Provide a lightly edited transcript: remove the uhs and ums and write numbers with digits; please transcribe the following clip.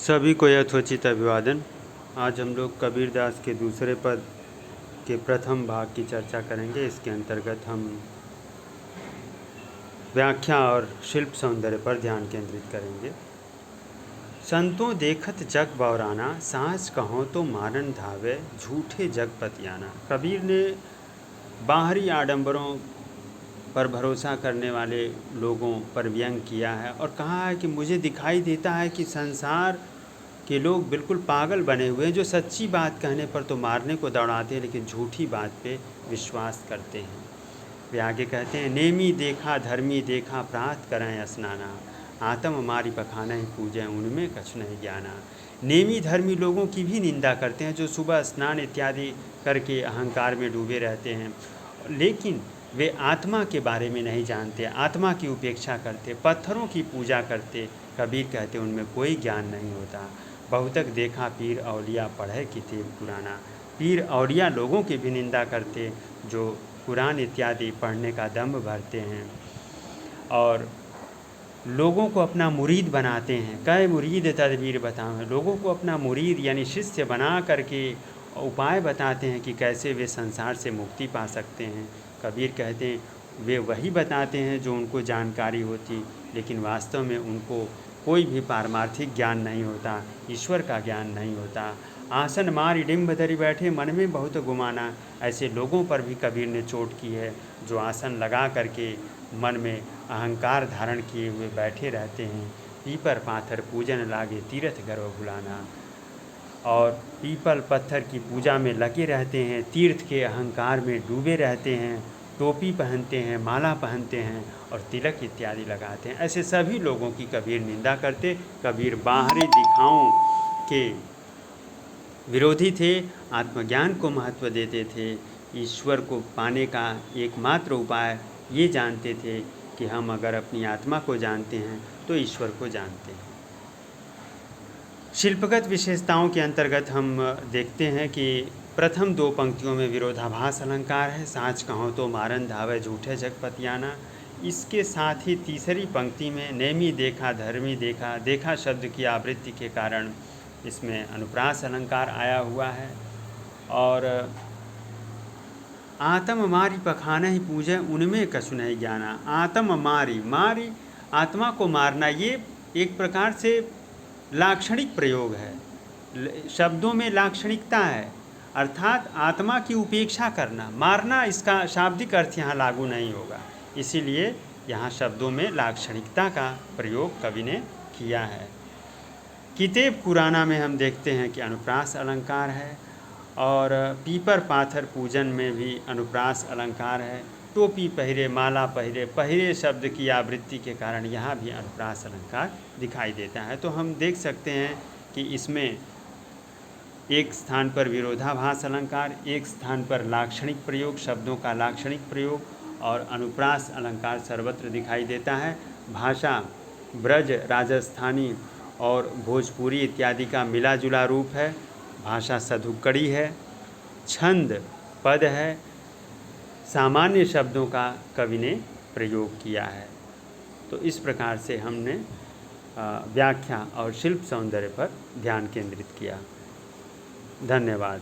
सभी को यथोचित अभिवादन। आज हम लोग कबीरदास के दूसरे पद के प्रथम भाग की चर्चा करेंगे। इसके अंतर्गत हम व्याख्या और शिल्प सौंदर्य पर ध्यान केंद्रित करेंगे। संतों देखत जग बौराना, सांस कहो तो मारन धावे, झूठे जग पतियाना। कबीर ने बाहरी आडंबरों पर भरोसा करने वाले लोगों पर व्यंग किया है और कहा है कि मुझे दिखाई देता है कि संसार के लोग बिल्कुल पागल बने हुए हैं, जो सच्ची बात कहने पर तो मारने को दौड़ाते हैं लेकिन झूठी बात पे विश्वास करते हैं। वे आगे कहते हैं, नेमी देखा धर्मी देखा, प्रात करें स्नाना, आत्म मारी पखाना ही पूजें, उनमें कछु नहीं ज्ञाना। नेमी धर्मी लोगों की भी निंदा करते हैं, जो सुबह स्नान इत्यादि करके अहंकार में डूबे रहते हैं, लेकिन वे आत्मा के बारे में नहीं जानते, आत्मा की उपेक्षा करते, पत्थरों की पूजा करते। कबीर कहते उनमें कोई ज्ञान नहीं होता। बहुतक देखा पीर औलिया, पढ़े किताब कुराना। पीर औलिया लोगों की भी निंदा करते, जो कुरान इत्यादि पढ़ने का दम्भ भरते हैं और लोगों को अपना मुरीद बनाते हैं। कै मुरीद तदबीर बताएं, लोगों को अपना मुरीद यानी शिष्य बना करके उपाय बताते हैं कि कैसे वे संसार से मुक्ति पा सकते हैं। कबीर कहते हैं वे वही बताते हैं जो उनको जानकारी होती, लेकिन वास्तव में उनको कोई भी पारमार्थिक ज्ञान नहीं होता, ईश्वर का ज्ञान नहीं होता। आसन मार डिम्ब धरी बैठे, मन में बहुत गुमाना। ऐसे लोगों पर भी कबीर ने चोट की है, जो आसन लगा करके मन में अहंकार धारण किए हुए बैठे रहते हैं। पीपर पाथर पूजन लागे, तीर्थ गर्व भुलाना। और पीपल पत्थर की पूजा में लगे रहते हैं, तीर्थ के अहंकार में डूबे रहते हैं, टोपी पहनते हैं, माला पहनते हैं और तिलक इत्यादि लगाते हैं। ऐसे सभी लोगों की कबीर निंदा करते। कबीर बाहरी दिखाओं के विरोधी थे, आत्मज्ञान को महत्व देते थे। ईश्वर को पाने का एकमात्र उपाय ये जानते थे कि हम अगर अपनी आत्मा को जानते हैं तो ईश्वर को जानते हैं। शिल्पगत विशेषताओं के अंतर्गत हम देखते हैं कि प्रथम दो पंक्तियों में विरोधाभास अलंकार है, साँच कहो तो मारन धावे, झूठे जग पतियाना। इसके साथ ही तीसरी पंक्ति में नेमी देखा धर्मी देखा, देखा शब्द की आवृत्ति के कारण इसमें अनुप्रास अलंकार आया हुआ है। और आत्म मारी पखाना ही पूजे, उनमें कछु नहीं ज्ञाना। आत्म मारी, मारी आत्मा को मारना, ये एक प्रकार से लाक्षणिक प्रयोग है। शब्दों में लाक्षणिकता है, अर्थात आत्मा की उपेक्षा करना। मारना इसका शाब्दिक अर्थ यहाँ लागू नहीं होगा, इसीलिए यहाँ शब्दों में लाक्षणिकता का प्रयोग कवि ने किया है। किताब कुराना में हम देखते हैं कि अनुप्रास अलंकार है और पीपर पाथर पूजन में भी अनुप्रास अलंकार है। टोपी पहरे, माला पहरे, पहरे शब्द की आवृत्ति के कारण यहाँ भी अनुप्रास अलंकार दिखाई देता है। तो हम देख सकते हैं कि इसमें एक स्थान पर विरोधाभास अलंकार, एक स्थान पर लाक्षणिक प्रयोग, शब्दों का लाक्षणिक प्रयोग, और अनुप्रास अलंकार सर्वत्र दिखाई देता है। भाषा ब्रज, राजस्थानी और भोजपुरी इत्यादि का मिला जुला रूप है। भाषा सधुक्कड़ी है, छंद पद है, सामान्य शब्दों का कवि ने प्रयोग किया है। तो इस प्रकार से हमने व्याख्या और शिल्प सौंदर्य पर ध्यान केंद्रित किया। धन्यवाद।